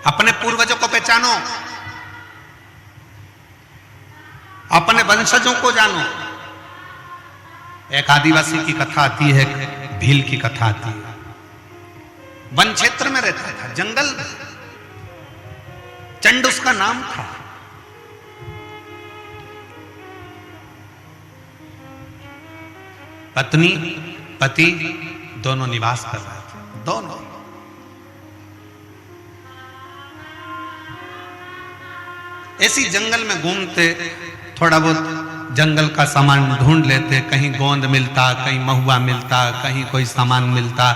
अपने पूर्वजों को पहचानो, अपने वंशजों को जानो। एक आदिवासी की कथा आती है, भील की कथा आती है। वन क्षेत्र में रहता था, जंगल में। चंड उसका नाम था। पत्नी पति दोनों निवास कर रहे थे, दोनों। ऐसी जंगल में घूमते, थोड़ा बहुत जंगल का सामान ढूंढ लेते। कहीं गोंद मिलता, कहीं महुआ मिलता, कहीं कोई सामान मिलता,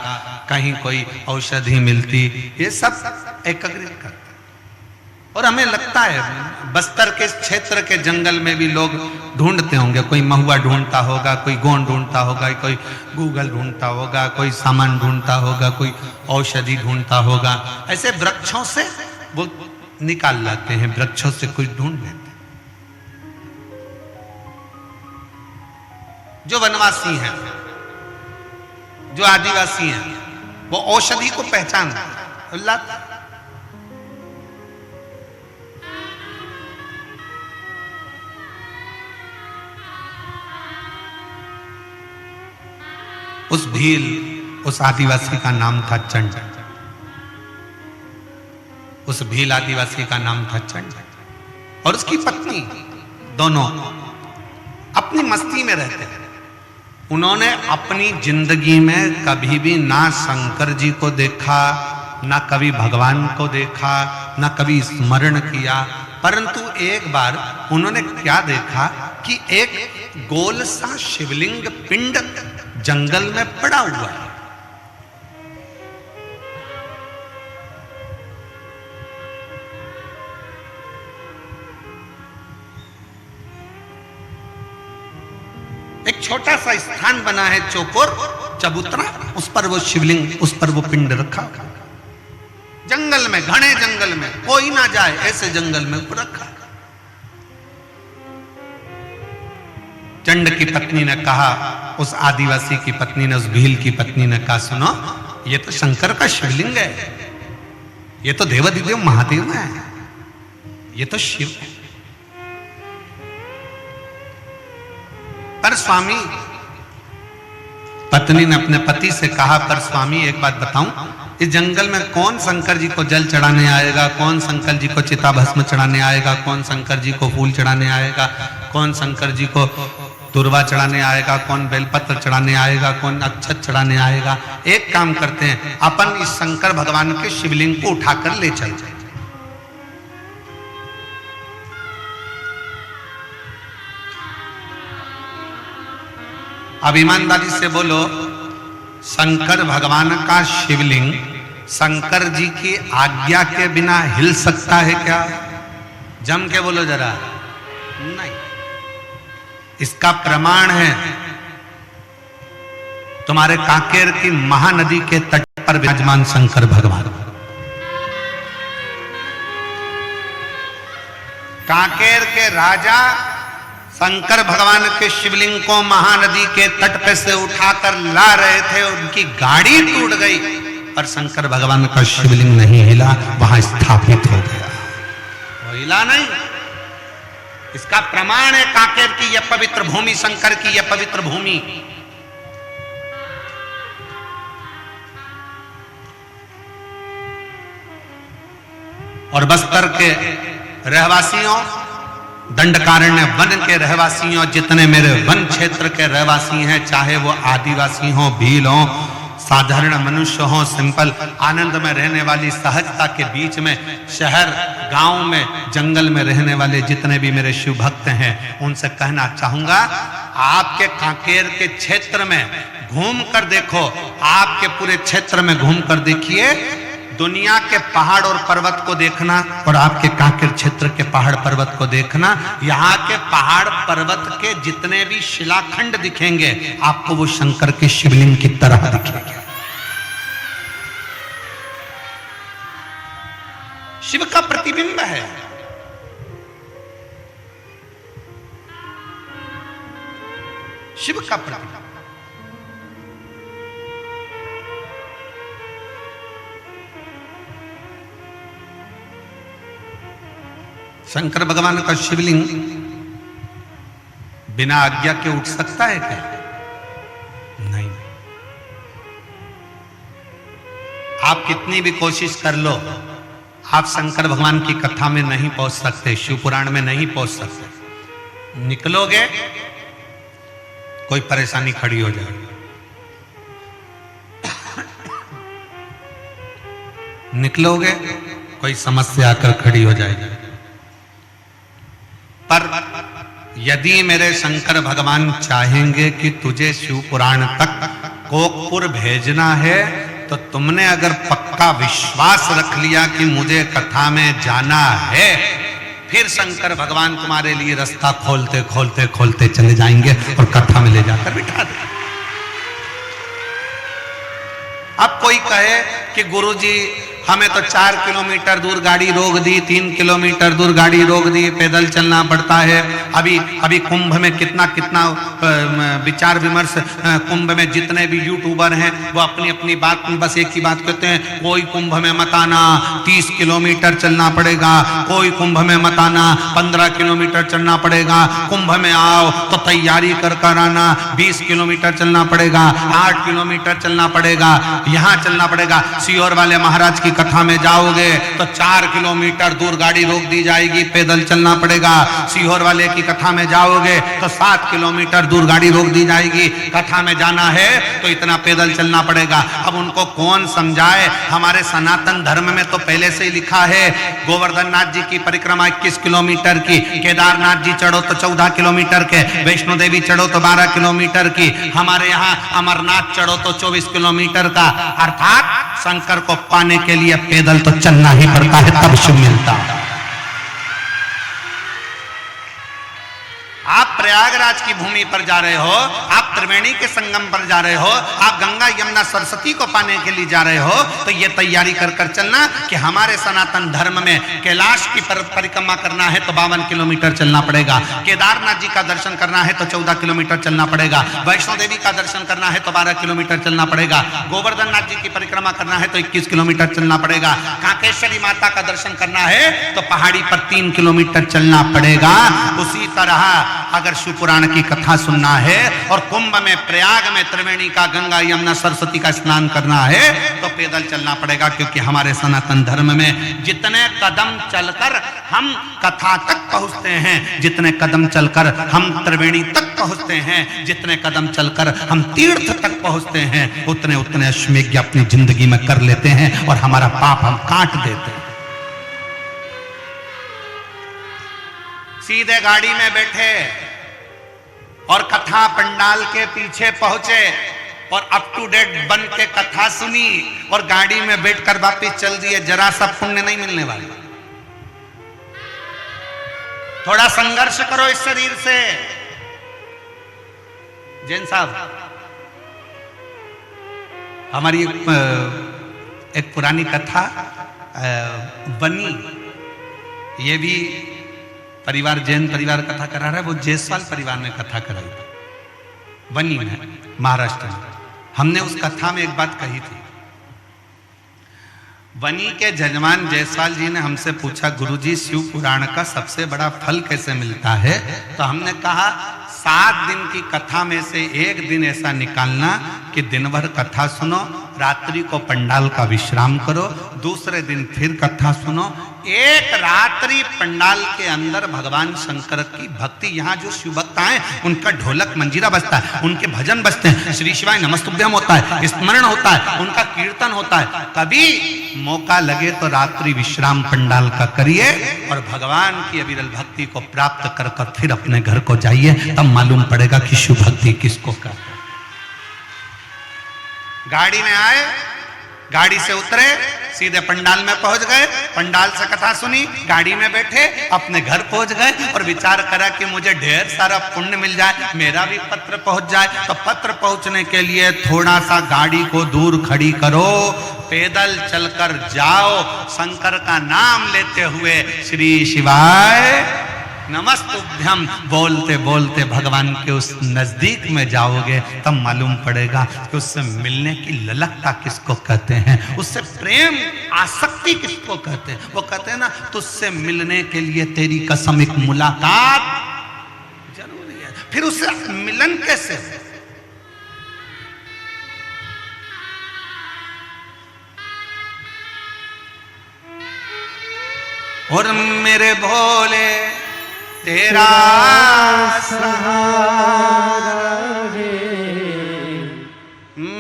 कहीं कोई औषधि मिलती। ये सब एकत्रित करते। और हमें लगता है बस्तर के क्षेत्र के जंगल में भी लोग ढूंढते होंगे। कोई महुआ ढूंढता होगा, कोई गोंद ढूंढता होगा, कोई गूगल ढूंढता होगा, कोई सामान ढूंढता होगा, कोई औषधि ढूंढता होगा। ऐसे वृक्षों से वो निकाल लाते हैं, वृक्षों से कुछ ढूंढ लेते हैं। जो वनवासी हैं, जो आदिवासी हैं, वो औषधि को पहचानते हैं। उस भील, उस आदिवासी का नाम था चंड। उस भील आदिवासी का नाम था चंड। और उसकी पत्नी, दोनों अपनी मस्ती में रहते थे। उन्होंने अपनी जिंदगी में कभी भी ना शंकर जी को देखा, ना कभी भगवान को देखा, ना कभी स्मरण किया। परंतु एक बार उन्होंने क्या देखा कि एक गोल सा शिवलिंग पिंड जंगल में पड़ा हुआ है। एक छोटा सा स्थान बना है, चौकोर, चबूतरा, उस पर वो शिवलिंग, उस पर वो पिंड रखा। जंगल में, घने जंगल में, कोई ना जाए ऐसे जंगल में रखा। चंड की पत्नी ने कहा, उस आदिवासी की पत्नी ने, उस भील की पत्नी ने कहा, सुनो, ये तो शंकर का शिवलिंग है, ये तो देवाधिदेव महादेव है, ये तो शिव है। पर स्वामी, पत्नी ने अपने पति से कहा, पर स्वामी एक बात बताऊं, इस जंगल में कौन शंकर जी को जल चढ़ाने आएगा, कौन शंकर जी को चिता भस्म चढ़ाने आएगा, कौन शंकर जी को फूल चढ़ाने आएगा, कौन शंकर जी को दुर्वा चढ़ाने आएगा, कौन बेलपत्र चढ़ाने आएगा, कौन अक्षत चढ़ाने आएगा। एक काम करते हैं, अपन इस शंकर भगवान के शिवलिंग को उठाकर ले चलते। अब ईमानदारी से बोलो, शंकर भगवान का शिवलिंग शंकर जी की आज्ञा के बिना हिल सकता है क्या? जम के बोलो जरा। नहीं। इसका प्रमाण है तुम्हारे कांकेर की महानदी के तट पर विराजमान शंकर भगवान। कांकेर के राजा शंकर भगवान के शिवलिंग को महानदी के तट पे से उठाकर ला रहे थे, उनकी गाड़ी टूट गई और शंकर भगवान का शिवलिंग नहीं हिला, वहां स्थापित हो गया, वो हिला नहीं। इसका प्रमाण है कांकेर की यह पवित्र भूमि, शंकर की यह पवित्र भूमि। और बस्तर के रहवासियों, दंडकारण्य वन के रहवासियों, जितने मेरे वन क्षेत्र के रहवासी हैं, चाहे वो आदिवासी हो, भील हो, साधारण मनुष्य हो, सिंपल आनंद में रहने वाली सहजता के बीच में, शहर गांव में, जंगल में रहने वाले जितने भी मेरे शिव भक्त हैं, उनसे कहना चाहूंगा, आपके कांकेर के क्षेत्र में घूम कर देखो, आपके पूरे क्षेत्र में घूम कर देखिए, दुनिया के पहाड़ और पर्वत को देखना और आपके कांकेर क्षेत्र के पहाड़ पर्वत को देखना, यहाँ के पहाड़ पर्वत के जितने भी शिलाखंड दिखेंगे, आपको वो शंकर के शिवलिंग की तरह दिखेंगे। शिव का प्रतिबिंब है। शिव का प्रतिबिंब। शंकर भगवान का शिवलिंग बिना आज्ञा के उठ सकता है क्या? नहीं। आप कितनी भी कोशिश कर लो, आप शंकर भगवान की कथा में नहीं पहुंच सकते, शिव पुराण में नहीं पहुंच सकते। निकलोगे कोई परेशानी खड़ी हो जाएगी, निकलोगे कोई समस्या आकर खड़ी हो जाएगी। पर यदि मेरे शंकर भगवान चाहेंगे कि तुझे शिव पुराण तक कोकपुर भेजना है, तो तुमने अगर पक्का विश्वास रख लिया कि मुझे कथा में जाना है, फिर शंकर भगवान तुम्हारे लिए रास्ता खोलते खोलते खोलते चले जाएंगे और कथा में ले जाकर बिठा देंगे। अब कोई कहे कि गुरुजी हमें तो 4 किलोमीटर दूर गाड़ी रोक दी, 3 किलोमीटर दूर गाड़ी रोक दी, पैदल चलना पड़ता है। अभी कुंभ में कितना कितना विचार विमर्श, कुंभ में जितने भी यूट्यूबर हैं वो अपनी अपनी बात में बस एक ही बात कहते हैं, कोई कुंभ में मत आना, 30 किलोमीटर चलना पड़ेगा, कोई कुंभ में मत आना, 15 किलोमीटर चलना पड़ेगा, कुंभ में आओ तो तैयारी कर कर आना, 20 किलोमीटर चलना पड़ेगा, 8 किलोमीटर चलना पड़ेगा, यहाँ चलना पड़ेगा। सीहोर वाले महाराज की कथा में जाओगे तो 4 किलोमीटर दूर गाड़ी रोक दी जाएगी, पैदल चलना पड़ेगा। सीहोर वाले की कथा में जाओगे तो 7 किलोमीटर दूर गाड़ी रोक दी जाएगी, कथा में जाना है तो इतना पैदल चलना पड़ेगा। अब उनको कौन समझाए? हमारे सनातन धर्म में तो पहले से ही लिखा है, गोवर्धन नाथ जी की परिक्रमा 21 किलोमीटर की, केदारनाथ जी चढ़ो तो 14 किलोमीटर के, वैष्णो देवी चढ़ो तो 12 किलोमीटर की, हमारे यहाँ अमरनाथ चढ़ो तो 24 किलोमीटर का। अर्थात शंकर को पाने के लिए पैदल तो चलना ही पड़ता है, तब शिव मिलता। आप प्रयागराज की भूमि पर जा रहे हो, आप त्रिवेणी के संगम पर जा रहे हो, आप गंगा यमुना सरस्वती को पाने के लिए जा रहे हो, तो ये तैयारी कर कर चलना कि हमारे सनातन धर्म में कैलाश की परिक्रमा करना है तो 52 किलोमीटर चलना पड़ेगा, केदारनाथ जी का दर्शन करना है तो 14 किलोमीटर चलना पड़ेगा, वैष्णो देवी का दर्शन करना है तो 12 किलोमीटर चलना पड़ेगा, गोवर्धन नाथ जी की परिक्रमा करना है तो 21 किलोमीटर चलना पड़ेगा, कांकेश्वरी माता का दर्शन करना है तो पहाड़ी पर 3 किलोमीटर चलना पड़ेगा। उसी तरह अगर शिव पुराण की कथा सुनना है और कुंभ में, प्रयाग में, त्रिवेणी का, गंगा यमुना सरस्वती का स्नान करना है तो पैदल चलना पड़ेगा, क्योंकि हमारे सनातन धर्म में जितने कदम चलकर हम कथा तक पहुंचते हैं, जितने कदम चलकर हम त्रिवेणी तक पहुंचते हैं, जितने कदम चलकर हम तीर्थ तक पहुंचते हैं, उतने उतने अश्वमेध अपनी जिंदगी में कर लेते हैं और हमारा पाप हम काट देते हैं। सीधे गाड़ी में बैठे और कथा पंडाल के पीछे पहुंचे और अप टू डेट बन के कथा सुनी और गाड़ी में बैठकर वापिस चल दिए, जरा सा पुण्य नहीं मिलने वाला। थोड़ा संघर्ष करो इस शरीर से। जैन साहब, हमारी एक पुरानी कथा बनी, ये भी परिवार, जैन परिवार कथा करा रहा है, वो जायसवाल परिवार ने कथा कराई थी बनी में, महाराष्ट्र में। हमने उस कथा में एक बात कही थी। बनी के जजमान जायसवाल जी ने हमसे पूछा, गुरुजी शिव पुराण का सबसे बड़ा फल कैसे मिलता है? तो हमने कहा 7 दिन की कथा में से एक दिन ऐसा निकालना कि दिन भर कथा सुनो, रात्रि को पंडाल का विश्राम करो, दूसरे दिन फिर कथा सुनो, एक रात्रि पंडाल के अंदर भगवान शंकर की भक्ति। यहाँ जो शिव भक्त आए उनका ढोलक मंजीरा बजता है, उनके भजन बजते हैं, श्री शिवाय नमस्तुभ्यम होता है, स्मरण होता है, उनका कीर्तन होता है। कभी मौका लगे तो रात्रि विश्राम पंडाल का करिए और भगवान की अविरल भक्ति को प्राप्त कर कर फिर अपने घर को जाइए, तब मालूम पड़ेगा कि शिव भक्ति किसको कहते हैं। गाड़ी में आए, गाड़ी से उतरे, सीधे पंडाल में पहुंच गए, पंडाल से कथा सुनी, गाड़ी में बैठे, अपने घर पहुंच गए और विचार करा कि मुझे ढेर सारा पुण्य मिल जाए, मेरा भी पत्र पहुंच जाए। तो पत्र पहुंचने के लिए थोड़ा सा गाड़ी को दूर खड़ी करो, पैदल चलकर जाओ, शंकर का नाम लेते हुए श्री शिवाय नमस्तुभ्यम बोलते बोलते भगवान के उस नजदीक में जाओगे तब मालूम पड़ेगा कि उससे मिलने की ललकता किसको कहते हैं, उससे प्रेम आसक्ति किसको कहते हैं। वो कहते हैं ना, तुझसे मिलने के लिए तेरी कसम एक मुलाकात जरूरी है। फिर उससे मिलन कैसे? और मेरे भोले तेरा सहारा है,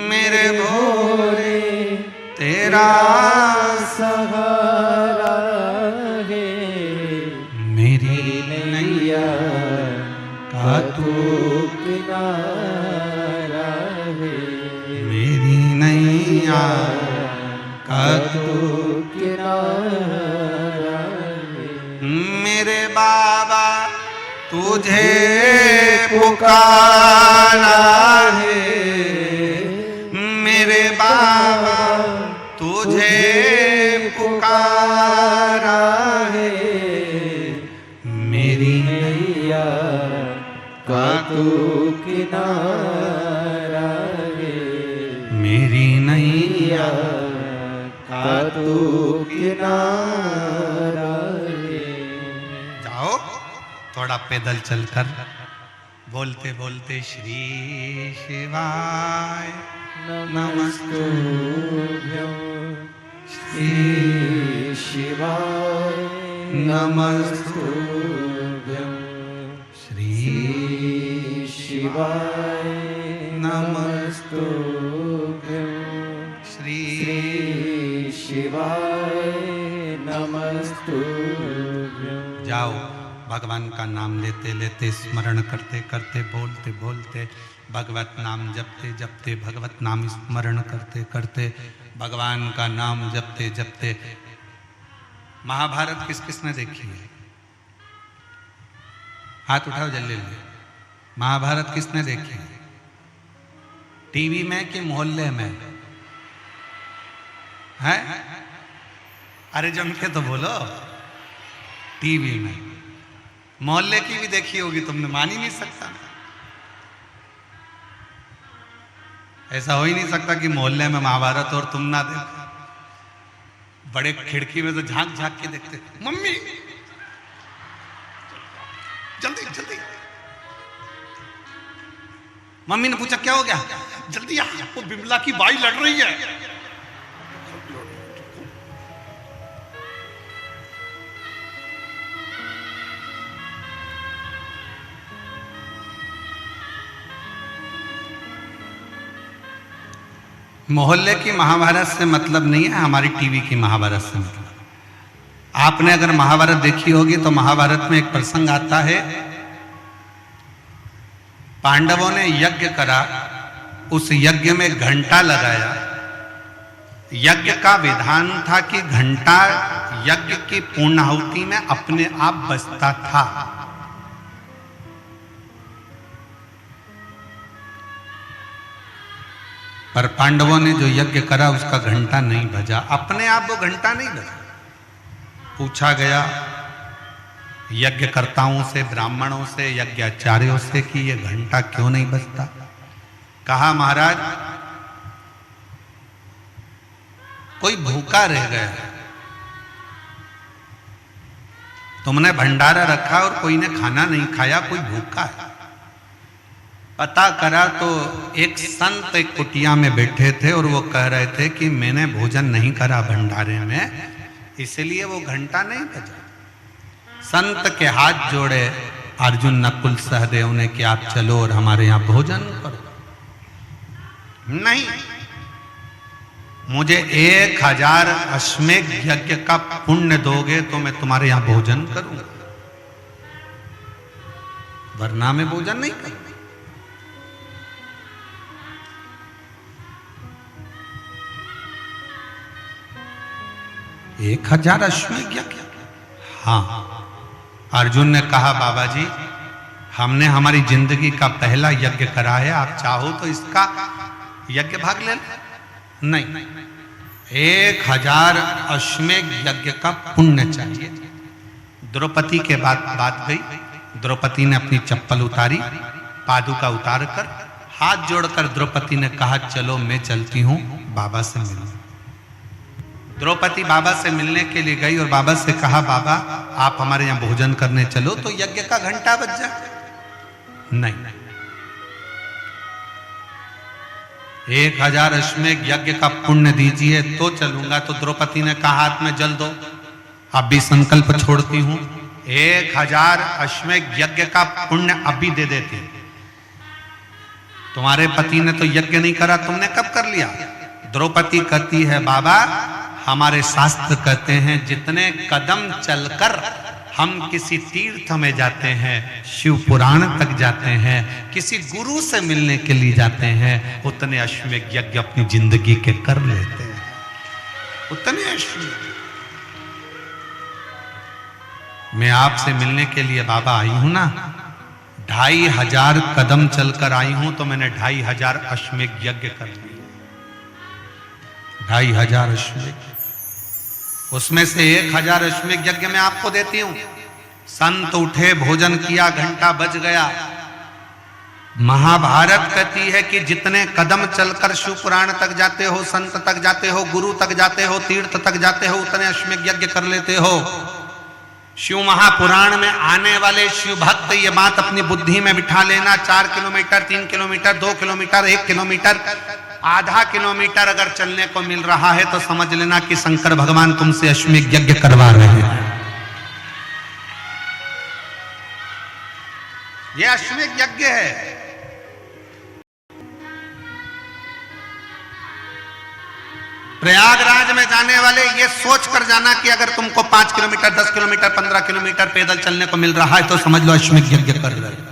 मेरे भोले तेरा सहारा है, मेरी नैया का तू किनारा है, मेरी नैया का तू किनारा, मेरे बाबा तुझे पुकारा है, मेरे बाबा तुझे पुकारा है, मेरी नैया का तू किनारा है, मेरी नैया का तू किनारा। थोड़ा पैदल चलकर बोलते बोलते श्री शिवाय नमस्तुभ्यं, श्री शिवाय नमस्तुभ्यं, श्री शिवाय नमस्तुभ्यं, श्री शिवाय नमस्तुभ्यं। जाओ, भगवान का नाम लेते लेते, स्मरण करते करते, बोलते बोलते, भगवत नाम जपते जपते, भगवत नाम स्मरण करते करते, भगवान का नाम जपते जपते। महाभारत किस किसने देखी है? हाथ उठाओ जल्दी जल्दी। महाभारत किसने देखी है? टीवी में कि मोहल्ले में है? अरे जम के तो बोलो। टीवी में। मोहल्ले की भी देखी होगी तुमने, मान ही नहीं सकता। ऐसा हो ही नहीं सकता कि मोहल्ले में महाभारत और तुम ना देखो। बड़े खिड़की में तो झांक झांक के देखते, मम्मी जल्दी जल्दी। मम्मी ने पूछा क्या हो गया? जल्दी आ, वो बिमला की बाई लड़ रही है। मोहल्ले की महाभारत से मतलब नहीं है, हमारी टीवी की महाभारत से मतलब। आपने अगर महाभारत देखी होगी तो महाभारत में एक प्रसंग आता है, पांडवों ने यज्ञ करा, उस यज्ञ में घंटा लगाया। यज्ञ का विधान था कि घंटा यज्ञ की पूर्णाहुति में अपने आप बजता था। पर पांडवों ने जो यज्ञ करा उसका घंटा नहीं बजा, अपने आप वो घंटा नहीं बजा। पूछा गया यज्ञकर्ताओं से, ब्राह्मणों से, यज्ञाचार्यों से कि ये घंटा क्यों नहीं बजता? कहा महाराज कोई भूखा रह गया, तुमने भंडारा रखा और कोई ने खाना नहीं खाया, कोई भूखा है। पता करा तो एक संत एक कुटिया में बैठे थे और वो कह रहे थे कि मैंने भोजन नहीं करा भंडारे में, इसलिए वो घंटा नहीं बजा। संत के हाथ जोड़े अर्जुन नकुल सहदेव ने कि आप चलो और हमारे यहाँ भोजन करो। नहीं, मुझे 1000 अश्वमेध यज्ञ का पुण्य दोगे तो मैं तुम्हारे यहाँ भोजन करूंगा, वरना मैं भोजन नहीं करूंगा। 1000 अश्वमेध यज्ञ? हाँ। अर्जुन ने कहा बाबा जी हमने हमारी जिंदगी का पहला यज्ञ करा है, आप चाहो तो इसका यज्ञ भाग ले लो। नहीं, 1000 अश्वमेध यज्ञ का पुण्य चाहिए। द्रौपदी के बाद बात गई। द्रौपदी ने अपनी चप्पल उतारी, पादुका उतार कर हाथ जोड़कर द्रौपदी ने कहा चलो मैं चलती हूं बाबा से मिलने। द्रौपदी बाबा से मिलने के लिए गई और बाबा से कहा बाबा आप हमारे यहां भोजन करने चलो तो यज्ञ का घंटा बज जाए। नहीं, 1000 अश्वमेध यज्ञ का पुण्य दीजिए तो चलूंगा। तो द्रौपदी ने कहा हाथ में जल दो, अब भी संकल्प छोड़ती हूं, 1000 अश्वमेध यज्ञ का पुण्य अभी दे देती। तुम्हारे पति ने तो यज्ञ नहीं करा, तुमने कब कर लिया? द्रौपदी कहती है बाबा हमारे शास्त्र कहते हैं जितने कदम चलकर हम किसी तीर्थ में जाते हैं, शिव पुराण तक जाते हैं, किसी गुरु से मिलने के लिए जाते हैं, उतने अश्वमेध यज्ञ अपनी जिंदगी के कर लेते हैं। उतने अश्वमेध। मैं आपसे मिलने के लिए बाबा आई हूं ना, 2500 कदम चलकर आई हूं तो मैंने 2500 अश्वमेध यज्ञ कर लिए। 2500 अश्वमेध, उसमें से 1000 अश्वमेध यज्ञ मैं आपको देती हूं। संत उठे, भोजन किया, घंटा बज गया। महाभारत कहती है कि जितने कदम चलकर शिव पुराण तक जाते हो, संत तक जाते हो, गुरु तक जाते हो, तीर्थ तक जाते हो, उतने अश्वमेध यज्ञ कर लेते हो। शिव महापुराण में आने वाले शिव भक्त ये बात अपनी बुद्धि में बिठा लेना, 4 किलोमीटर, 3 किलोमीटर, 2 किलोमीटर, 1 किलोमीटर, आधा किलोमीटर अगर चलने को मिल रहा है तो समझ लेना कि शंकर भगवान तुमसे अश्वमेध यज्ञ करवा रहे हैं। ये अश्वमेध यज्ञ है। प्रयागराज में जाने वाले ये सोच कर जाना कि अगर तुमको 5 किलोमीटर, 10 किलोमीटर, 15 किलोमीटर पैदल चलने को मिल रहा है तो समझ लो अश्वमेध यज्ञ कर रहे हैं।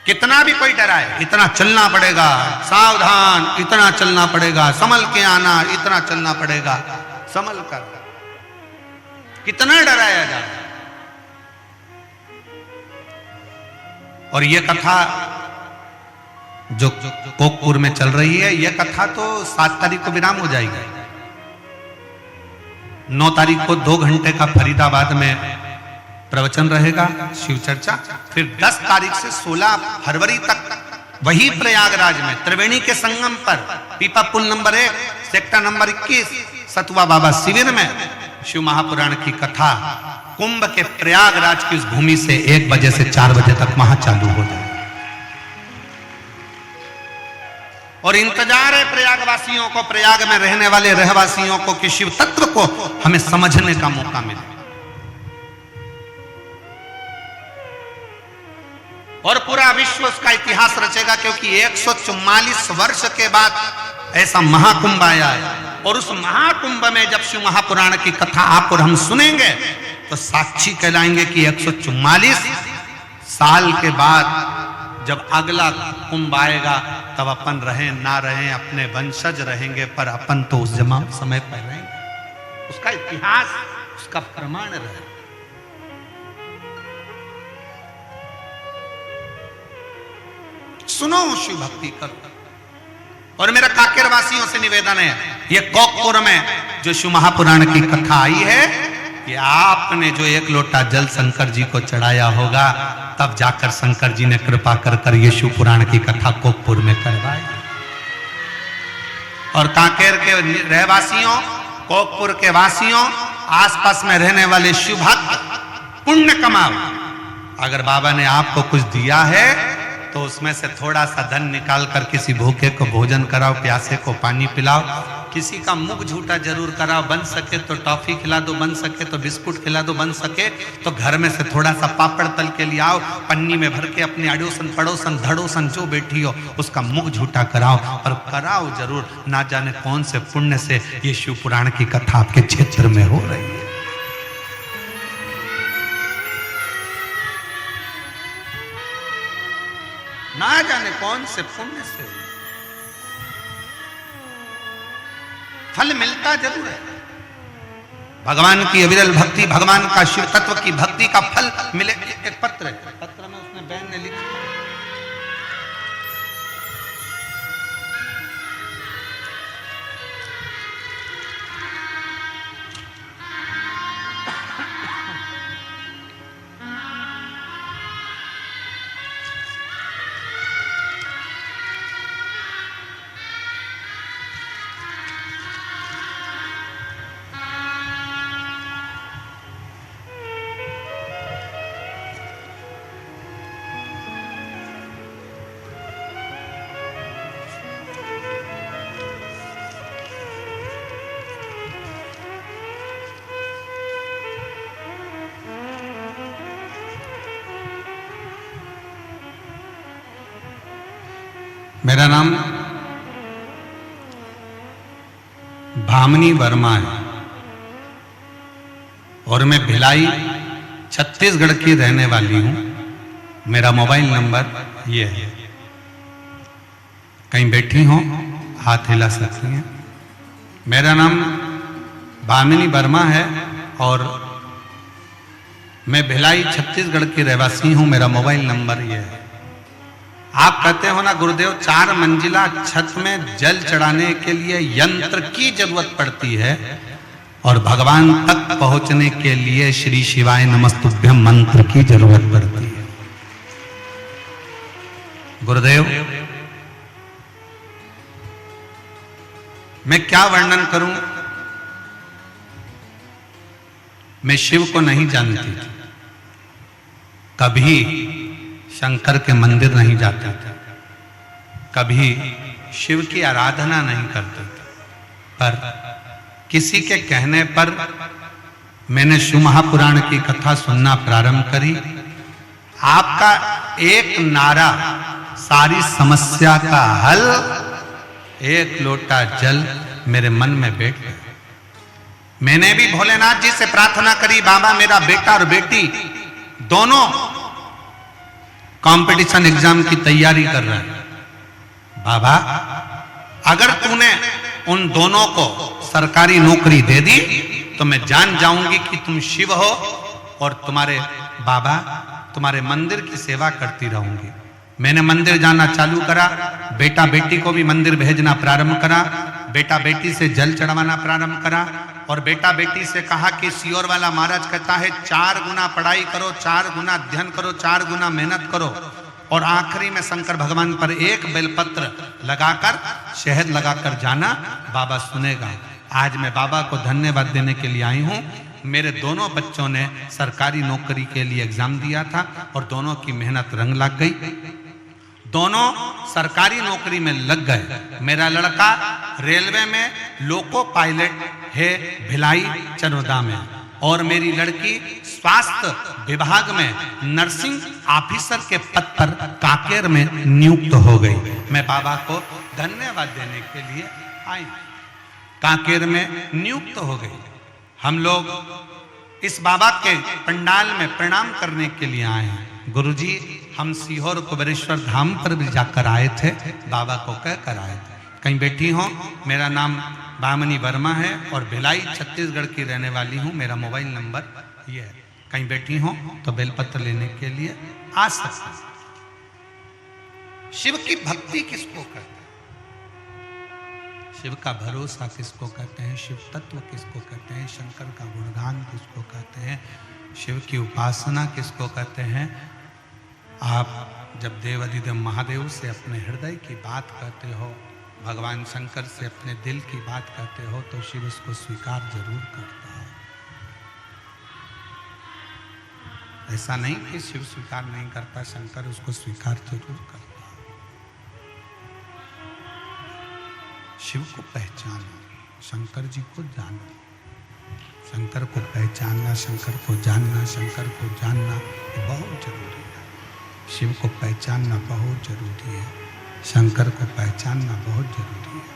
कितना भी कोई डराए, इतना चलना पड़ेगा, सावधान, इतना चलना पड़ेगा, संभल के आना, इतना चलना पड़ेगा, संभल कर। कितना डराया जाए। और ये कथा जो कोकपुर में चल रही है, यह कथा तो 7 तारीख को विराम हो जाएगी। 9 तारीख को 2 घंटे का फरीदाबाद में प्रवचन रहेगा, शिव चर्चा। फिर 10 तारीख से 16 फरवरी तक वही प्रयागराज में त्रिवेणी के संगम पर पीपा पुल नंबर 1 सेक्टर नंबर 21 सतुआ बाबा शिविर में शिव महापुराण की कथा कुंभ के प्रयागराज की उस भूमि से 1 बजे से 4 बजे तक वहां चालू हो जाए। और इंतजार है प्रयागवासियों को, प्रयाग में रहने वाले रहवासियों को कि शिव तत्व को हमें समझने का मौका मिले। और पूरा विश्व उसका इतिहास रचेगा, क्योंकि 144 वर्ष के बाद ऐसा महाकुंभ आया है। और उस महाकुंभ में जब शिव महापुराण की कथा आप और हम सुनेंगे तो साक्षी कहलाएंगे कि 144 साल के बाद जब अगला कुंभ आएगा तब अपन रहें ना रहें, अपने वंशज रहेंगे, पर अपन तो उस समय पर रहेंगे। उसका इतिहास, उसका प्रमाण रहे। सुनो, शिव भक्ति करो। और मेरा काकेर वासियों से निवेदन है, ये कोकपुर में जो शिव महापुराण की कथा आई है, कि आपने जो 1 लोटा जल शंकर जी को चढ़ाया होगा, तब जाकर शंकर जी ने कृपा कर कर ये शिव पुराण की कथा कोकपुर में करवाई। और कांकेर के रहवासियों, कोकपुर के वासियों, आसपास में रहने वाले शिव भक्त पुण्य कमाओ। अगर बाबा ने आपको कुछ दिया है तो उसमें से थोड़ा सा धन निकाल कर किसी भूखे को भोजन कराओ, प्यासे को पानी पिलाओ, किसी का मुख झूठा जरूर कराओ, बन सके तो टॉफी खिला दो, बन सके तो बिस्कुट खिला दो, बन सके तो घर में से थोड़ा सा पापड़ तल के ले आओ, पन्नी में भर के अपने अड़ोसन पड़ोसन धड़ोसन जो बैठी हो उसका मुख झूठा कराओ। और कराओ जरूर, ना जाने कौन से पुण्य से ये शिव पुराण की कथा आपके क्षेत्र में हो रही है। ना जाने कौन से पुण्य से फल मिलता जरूर है। भगवान की अविरल भक्ति, भगवान का शिव तत्व की भक्ति का फल मिले। एक पत्र है, पत्र में उसने बहन ने लिखा, मेरा नाम भामिनी वर्मा है और मैं भिलाई छत्तीसगढ़ की रहने वाली हूं। मेरा मोबाइल नंबर ये है, कहीं बैठी हो हाथ हिला सकती हैं। मेरा नाम भामिनी वर्मा है और मैं भिलाई छत्तीसगढ़ की रहवासी हूं। मेरा मोबाइल नंबर ये है। आप कहते हो ना गुरुदेव 4 मंजिला छत में जल चढ़ाने के लिए यंत्र की जरूरत पड़ती है और भगवान तक पहुंचने के लिए श्री शिवाय नमस्तुभ्यम मंत्र की जरूरत पड़ती है। गुरुदेव मैं क्या वर्णन करूं, मैं शिव को नहीं जानती थी, कभी शंकर के मंदिर नहीं जाते थे, कभी शिव की आराधना नहीं करते थे, पर किसी के कहने पर मैंने शिव महापुराण की कथा सुनना प्रारंभ करी। आपका एक नारा सारी समस्या का हल, एक लोटा जल मेरे मन में बैठ गया। मैंने भी भोलेनाथ जी से प्रार्थना करी, बाबा मेरा बेटा और बेटी दोनों कंपटीशन एग्जाम की तैयारी कर रहे हैं। बाबा अगर तूने उन दोनों को सरकारी नौकरी दे दी तो मैं जान जाऊंगी कि तुम शिव हो और तुम्हारे बाबा तुम्हारे मंदिर की सेवा करती रहूंगी। मैंने मंदिर जाना चालू करा, बेटा बेटी को भी मंदिर भेजना प्रारंभ करा, बेटा बेटी से जल चढ़वाना प्रारंभ करा और बेटा बेटी से कहा कि सियोर वाला महाराज कहता है 4 गुना पढ़ाई करो, 4 गुना अध्ययन करो, 4 गुना मेहनत करो और आखिरी में शंकर भगवान पर एक बेलपत्र लगाकर शहद लगाकर जाना, बाबा सुनेगा। आज मैं बाबा को धन्यवाद देने के लिए आई हूं। मेरे दोनों बच्चों ने सरकारी नौकरी के लिए एग्जाम दिया था और दोनों की मेहनत रंग लग गई, दोनों सरकारी नौकरी में लग गए। मेरा लड़का रेलवे में लोको पायलट है भिलाई चनोदा में और मेरी लड़की स्वास्थ्य विभाग में नर्सिंग ऑफिसर के पद पर कांकेर में नियुक्त हो गई। मैं बाबा को धन्यवाद देने के लिए आई, कांकेर में नियुक्त हो गई। हम लोग इस बाबा के पंडाल में प्रणाम करने के लिए आए हैं। गुरुजी हम सीहोर कुबेरेश्वर धाम पर भी जाकर आए थे, बाबा को कहकर आए थे। कहीं बैठी हो, मेरा नाम भामिनी वर्मा है और भिलाई छत्तीसगढ़ की रहने वाली हूँ। मेरा मोबाइल नंबर ये है, कहीं बैठी हो तो बेलपत्र लेने के लिए आ सकते। शिव की भक्ति किसको कहते हैं, शिव का भरोसा किसको कहते हैं, शिव तत्व किसको कहते हैं, शंकर का गुणगान किसको कहते हैं, शिव की उपासना किसको कहते हैं। आप जब देवाधिदेव महादेव से अपने हृदय की बात कहते हो, भगवान शंकर से अपने दिल की बात कहते हो तो शिव उसको स्वीकार जरूर करता है। ऐसा नहीं कि शिव स्वीकार नहीं करता, शंकर उसको स्वीकार जरूर करता है। शिव को पहचानो, शंकर जी को जानो, शंकर को पहचानना, शंकर को जानना, शंकर को जानना ये बहुत जरूरी है। शिव को पहचानना बहुत जरूरी है, शंकर को पहचानना बहुत जरूरी है।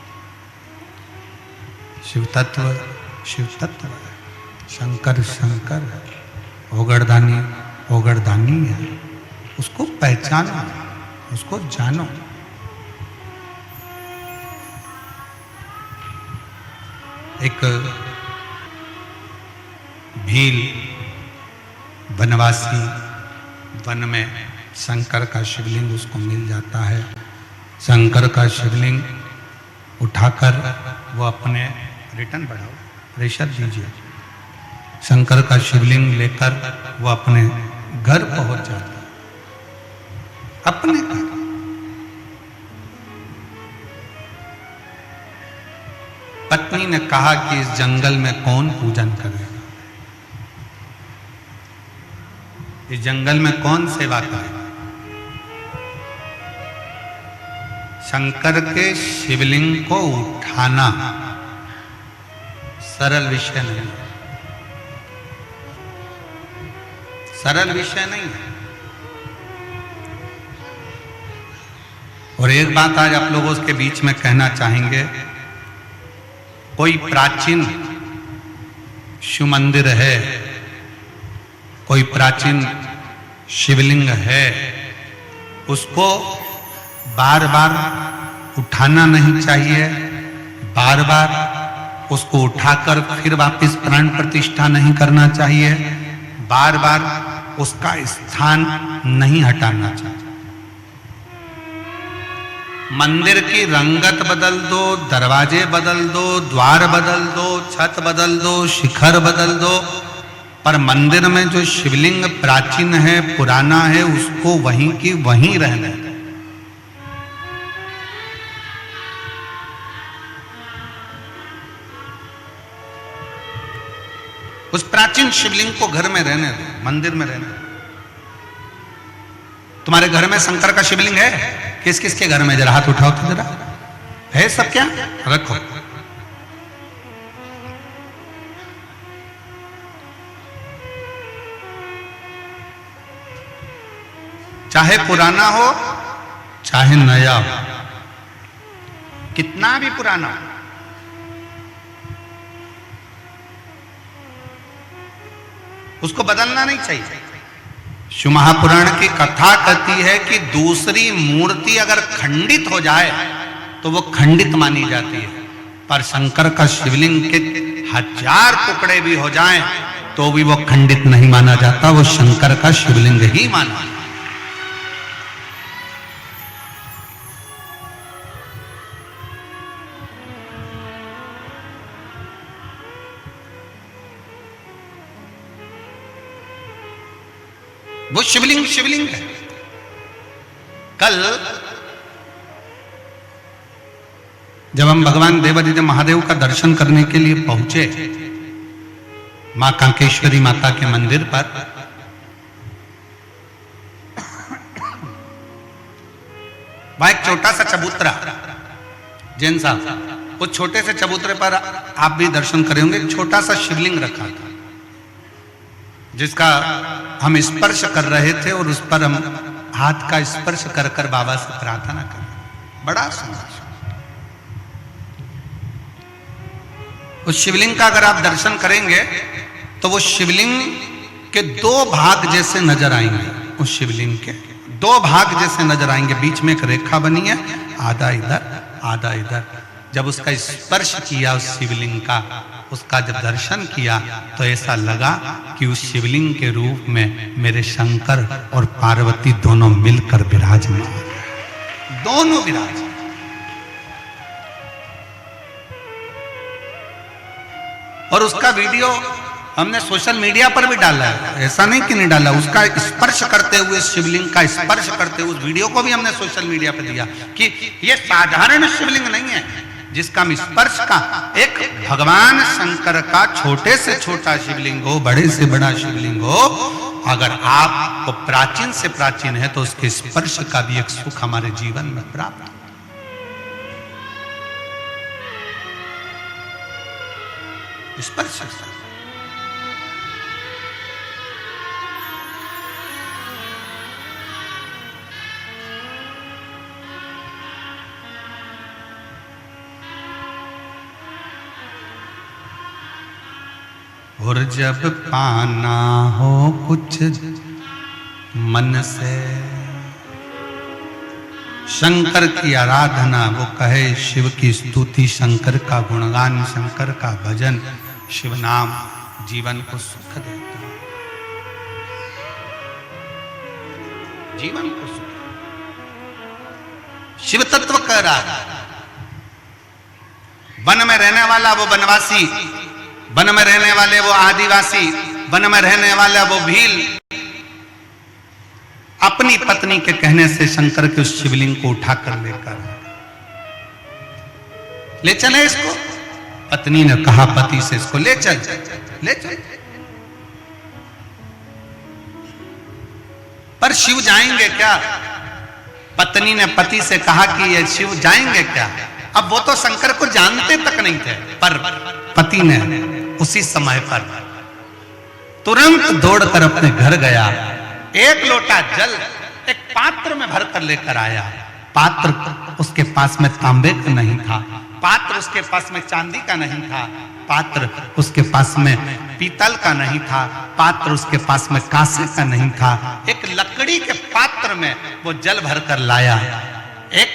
शिव तत्व है, शंकर शंकर है, ओगड़दानी ओगड़दानी है। उसको पहचानो, उसको जानो। एक भील वनवासी वन में शंकर का शिवलिंग उसको मिल जाता है। शंकर का शिवलिंग उठाकर वो अपने रिटर्न बढ़ाओ, प्रेशर दीजिए। शंकर का शिवलिंग लेकर वो अपने घर पहुंच जाता है, अपने घर। पत्नी ने कहा कि इस जंगल में कौन पूजन करेगा, इस जंगल में कौन सेवा करेगा। शंकर के शिवलिंग को उठाना सरल विषय नहीं, सरल विषय नहीं है। और एक बात आज आप लोगों के बीच में कहना चाहेंगे, कोई प्राचीन शिव मंदिर है, कोई प्राचीन शिवलिंग है, उसको बार बार उठाना नहीं चाहिए, बार बार उसको उठाकर फिर वापस प्राण प्रतिष्ठा नहीं करना चाहिए, बार बार उसका स्थान नहीं हटाना चाहिए। मंदिर की रंगत बदल दो, दरवाजे बदल दो, द्वार बदल दो, छत बदल दो, शिखर बदल दो, पर मंदिर में जो शिवलिंग प्राचीन है, पुराना है, उसको वहीं की वहीं रहने दो। उस प्राचीन शिवलिंग को घर में रहने दो, मंदिर में रहने दो। तुम्हारे घर में शंकर का शिवलिंग है? किस किस के घर में? जरा हाथ उठाओ तो जरा। है सब? क्या रखो। चाहे पुराना हो चाहे नया हो, कितना भी पुराना हो, उसको बदलना नहीं चाहिए। शिव महापुराण की कथा कहती है कि दूसरी मूर्ति अगर खंडित हो जाए तो वो खंडित मानी जाती है, पर शंकर का शिवलिंग के 1000 टुकड़े भी हो जाएं तो भी वो खंडित नहीं माना जाता, वो शंकर का शिवलिंग ही माना जाता। वो शिवलिंग शिवलिंग है। कल जब हम भगवान देवादिदेव महादेव का दर्शन करने के लिए पहुंचे मां कांकेश्वरी माता के मंदिर पर, वहां एक छोटा सा चबूतरा, जैन साहब, उस छोटे से चबूतरे पर आप भी दर्शन करे होंगे, छोटा सा शिवलिंग रखा था जिसका हम स्पर्श कर रहे थे और उस पर हम हाथ का स्पर्श कर कर बाबा से प्रार्थना कर। बड़ा सुंदर उस शिवलिंग का अगर आप दर्शन करेंगे तो वो शिवलिंग के 2 भाग जैसे नजर आएंगे। उस शिवलिंग के 2 भाग जैसे नजर आएंगे, बीच में एक रेखा बनी है, आधा इधर आधा इधर। जब उसका स्पर्श किया उस शिवलिंग का, उसका जब दर्शन किया तो ऐसा लगा कि उस शिवलिंग के रूप में मेरे शंकर और पार्वती दोनों मिलकर विराजमान, दोनों विराज। और उसका वीडियो हमने सोशल मीडिया पर भी डाला है, ऐसा नहीं कि नहीं डाला। उसका स्पर्श करते हुए, शिवलिंग का स्पर्श करते हुए उस वीडियो को भी हमने सोशल मीडिया पर दिया कि ये साधारण शिवलिंग नहीं है जिसका स्पर्श का, एक भगवान शंकर का छोटे से छोटा शिवलिंग हो, बड़े से बड़ा शिवलिंग हो, अगर आपको प्राचीन से प्राचीन है तो उसके स्पर्श का भी एक सुख हमारे जीवन में प्राप्त। स्पर्श और जब पाना हो कुछ मन से, शंकर की आराधना, वो कहे शिव की स्तुति, शंकर का गुणगान, शंकर का भजन, शिव नाम जीवन को सुख देता है, जीवन को सुख। शिव तत्व कह रहा है, वन में रहने वाला वो वनवासी, वन में रहने वाले वो आदिवासी, वन में रहने वाला वो भील, अपनी पत्नी के कहने से शंकर के उस शिवलिंग को उठाकर लेकर ले चले इसको। पत्नी ने कहा पति से, इसको ले चल, ले चल। पर शिव जाएंगे क्या? पत्नी ने पति से कहा कि ये शिव जाएंगे क्या? अब वो तो शंकर को जानते तक नहीं थे, पर पति ने उसी समय पर तुरंत दौड़कर अपने घर गया, एक लोटा जल एक पात्र में भरकर लेकर आया पात्र उसके पास में तांबे का नहीं था, पात्र उसके पास में चांदी का नहीं था, पात्र उसके पास में पीतल का नहीं था, पात्र उसके पास में कांसे का नहीं था। एक लकड़ी के पात्र में वो जल भर कर लाया। एक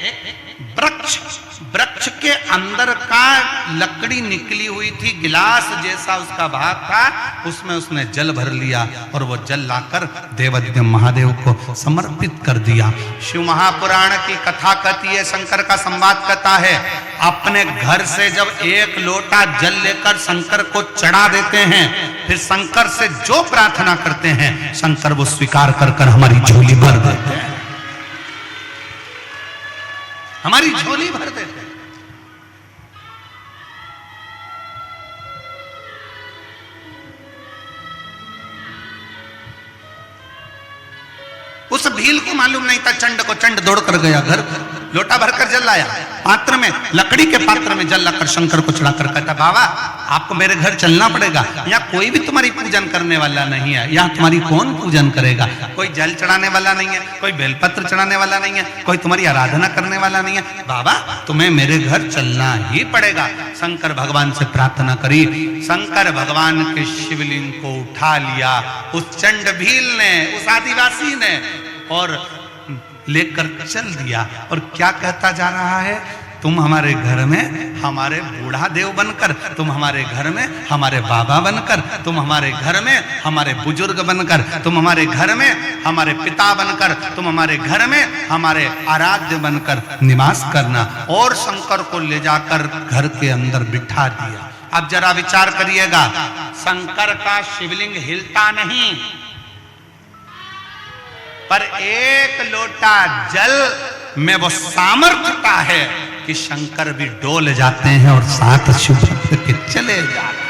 वृक्ष के अंदर का लकड़ी निकली हुई थी, गिलास जैसा उसका भाग था, उसमें उसने जल भर लिया और वो जल लाकर देवाधिदेव महादेव को समर्पित कर दिया। शिव महापुराण की कथा कहती है, शंकर का संवाद कहता है, अपने घर से जब एक लोटा जल लेकर शंकर को चढ़ा देते हैं, फिर शंकर से जो प्रार्थना करते हैं शंकर वो स्वीकार कर हमारी झोली भर देते हैं, हमारी झोली भर देते हैं। उस भील को मालूम नहीं था, चंड दौड़ कर गया घर, लोटा भरकर जल लाया, पात्र में, लकड़ी के पात्र में जल लाकर शंकर को चढ़ाकर कहता, बाबा आपको मेरे घर चलना पड़ेगा, यहाँ कोई भी तुम्हारी पूजन करने वाला नहीं है, यहाँ तुम्हारी कौन पूजन करेगा, कोई जल चढ़ाने वाला नहीं है, कोई बेलपत्र चढ़ाने वाला नहीं है, कोई तुम्हारी आराधना करने वाला नहीं है, बाबा तुम्हें मेरे घर चलना ही पड़ेगा। शंकर भगवान से प्रार्थना करी, शंकर भगवान के शिवलिंग को उठा लिया उस चंड भील ने, उस आदिवासी ने, और लेकर चल दिया। और क्या कहता जा रहा है, तुम हमारे घर में हमारे बूढ़ा देव बनकर, तुम हमारे घर में हमारे बाबा बनकर, तुम हमारे घर में हमारे बुजुर्ग बनकर, तुम हमारे घर में हमारे पिता बनकर, तुम हमारे घर में हमारे आराध्य बनकर निवास करना। और शंकर को ले जाकर घर के अंदर बिठा दिया। अब जरा विचार करिएगा, शंकर का शिवलिंग हिलता नहीं, पर एक लोटा जल में वो सामर्थ्यता है कि शंकर भी डोल जाते हैं और साथ शिव भक्त के चले जाते हैं।